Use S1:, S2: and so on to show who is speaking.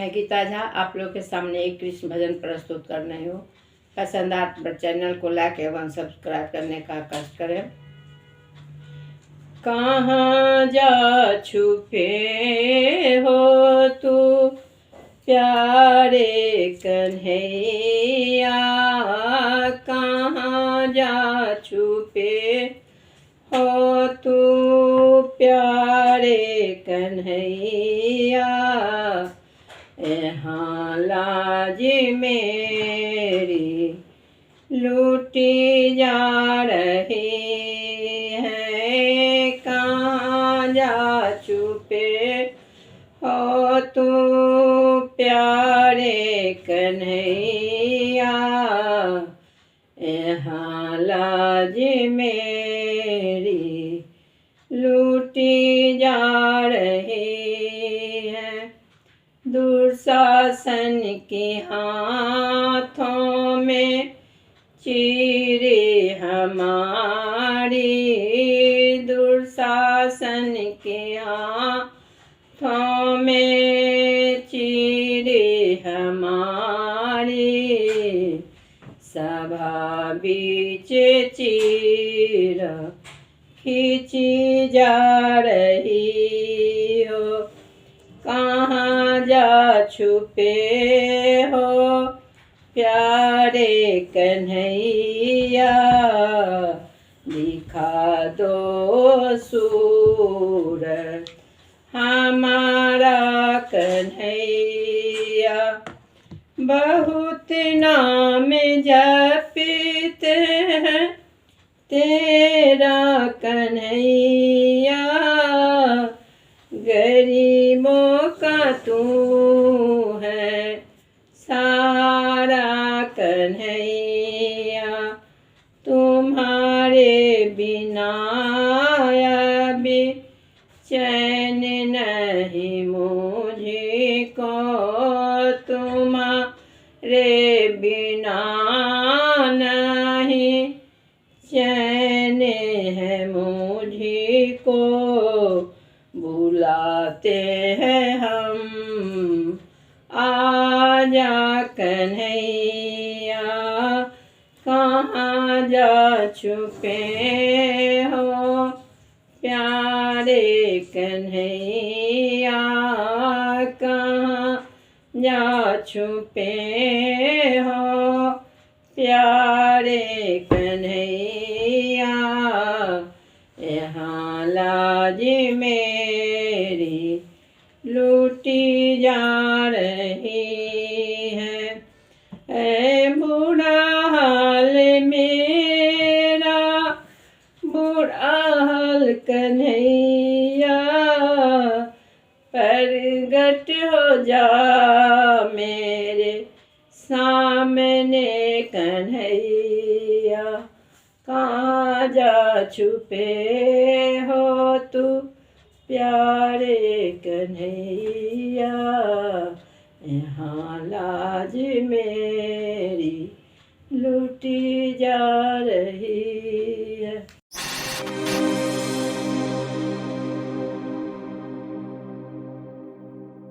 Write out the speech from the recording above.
S1: मैं गीता झा आप लोग के सामने एक कृष्ण भजन प्रस्तुत कर रही हूँ। पसंद आए तो चैनल को लाइक एवं सब्सक्राइब करने का कष्ट करें। कहाँ जा छुपे हो तू प्यारे कन्हैया, कहाँ जा छुपे हो तू प्यारे कन्हैया, यहाँ लाज मेरी लूटी जा रही है। कहाँ जा छुपे हो तू प्यारे कन्हैया, यहाँ लाज मेरी लूटी जा रही है। दुशासन के हाथों में चीरे हमारी, दुशासन के हाथों में चीरे हमारी, सभा बीच चीर खींची जा रही हो। कहाँ जा छुपे हो प्यारे कन्हैया, दिखा दो सूर हमारा कन्हैया। बहुत नाम जपते हैं तेरा कन्हैया, गरीबों का तू है सारा कन्हैया। तुम्हारे बिना अभी चैन नहीं मुझे को, तुम्हारे बिना नहीं चैन है मुझे को। बुलाते हैं हम आजा कन्हैया, कहाँ जा छुपे हो प्यारे कन्हैया, कहाँ जा छुपे हो प्यारे कन्हैया, यहाँ लाज मेरी लूटी जा रही है। ऐ बुरा हाल मेरा, बुरा हाल कन्हैया, प्रगट हो जा मेरे सामने कन्हैया। कहाँ जा छुपे हो तू प्यारे कन्हैया, यहाँ लाज मेरी लूटी जा रही